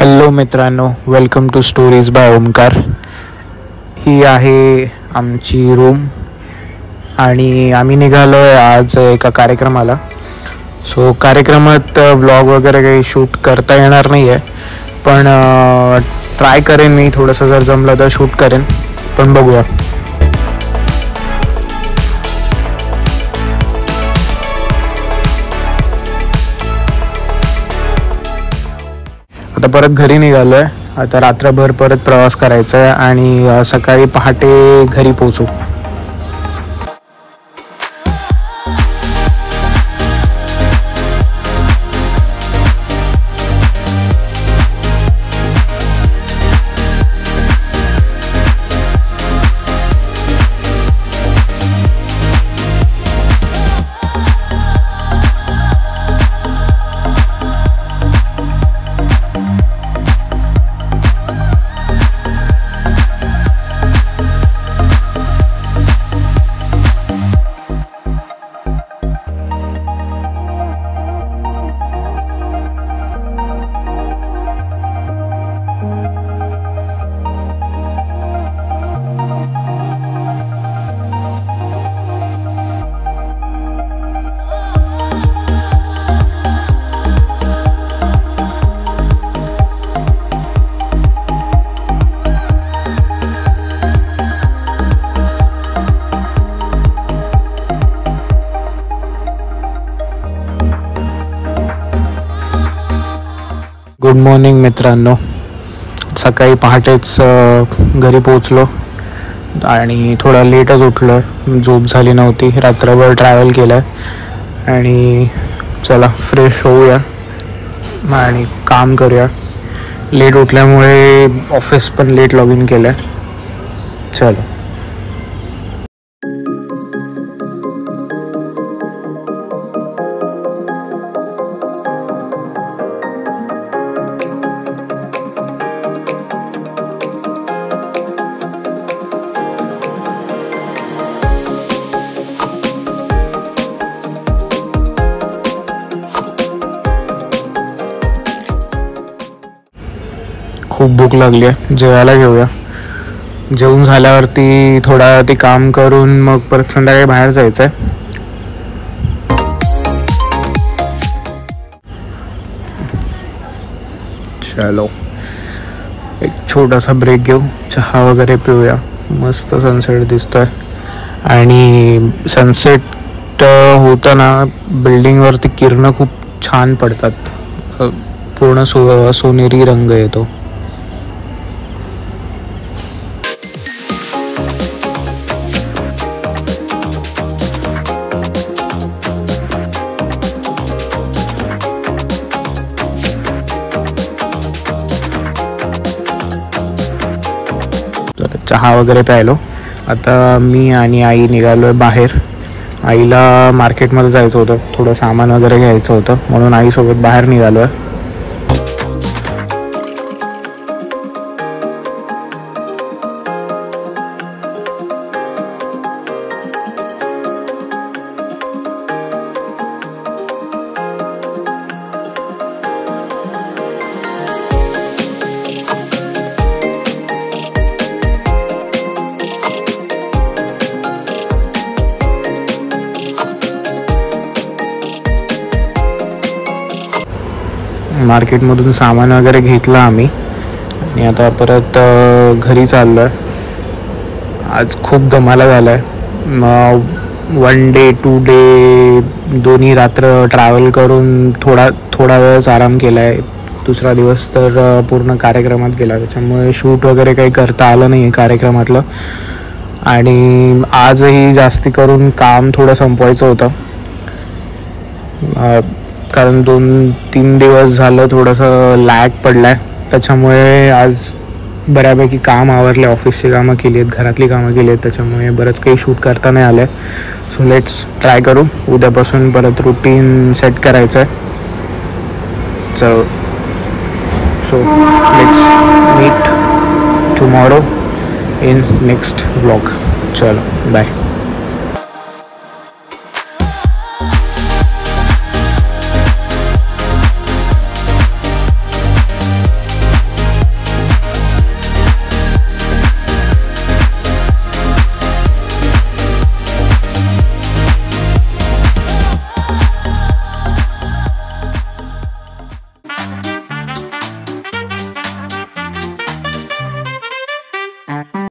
Hello मित्रांनो, welcome to stories by Omkar. ही आहे आमची रूम आणि आम्ही निघालो आहे आज एका कार्यक्रमाला. सो कार्यक्रमात व्लॉग वगैरे काही शूट करता येणार नाही आहे, पण ट्राय करेन मी. थोडंसं जर जमलं तर शूट करेन, पण बघूया. आता परत घरी निघालो आहे. आता रात्रभर परत प्रवास करायचा आहे आणि सकाळी पहाटे घरी पोहोचू. गुड मॉर्निंग मित्रांनो. सकाळी पहाटेच घरी पोचलो आणि थोडा लेटच उठलो. झोप झाली नव्हती, रात्रभर ट्रॅव्हल केलं आहे आणि चला फ्रेश होऊया आणि काम करूया. लेट उठल्यामुळे ऑफिस पण लेट लॉग इन केलं आहे. चलो. खूप भूक लागली आहे, जेवायला घेऊया. जेवून झाल्यावरती थोडा ते काम करून मग परत संध्याकाळी बाहेर जायचं आहे. चलो, एक छोटासा ब्रेक घेऊ, चहा वगैरे पिऊया. मस्त सनसेट दिसतोय आणि सनसेट होताना बिल्डिंगवरती किरणं खूप छान पडतात. पूर्ण सोनेरी रंग येतो. चहा वगैरे प्यायलो. आता मी आणि आई निघालो आहे बाहेर. आईला मार्केटमध्ये जायचं होतं, थोडं सामान वगैरे घ्यायचं होतं, म्हणून आईसोबत बाहेर निघालो आहे. मार्केटमधून सामान वगैरे घेतलं आम्ही आणि आता परत घरी चाललो आहे. आज खूप दमाला झाला आहे. 1 डे 2 डे दोन्ही रात्र ट्रॅव्हल करून थोडा वेळच आराम केला आहे. दुसरा दिवस तर पूर्ण कार्यक्रमात गेला, त्याच्यामुळे शूट वगैरे काही करता आलं नाही आहे कार्यक्रमातलं. आणि आजही जास्ती करून काम थोडं संपवायचं होतं, कारण 2-3 दिवस झालं थोडंसं लॅग पडला आहे. त्याच्यामुळे आज बऱ्यापैकी काम आवरले, ऑफिसची कामं केली आहेत, घरातली कामं केली आहेत, त्याच्यामुळे बरंच काही शूट करता नाही आलं आहे. सो लेट्स ट्राय करू. उद्यापासून परत रुटीन सेट करायचं आहे. So let's meet tomorrow in next vlog. चलो बाय.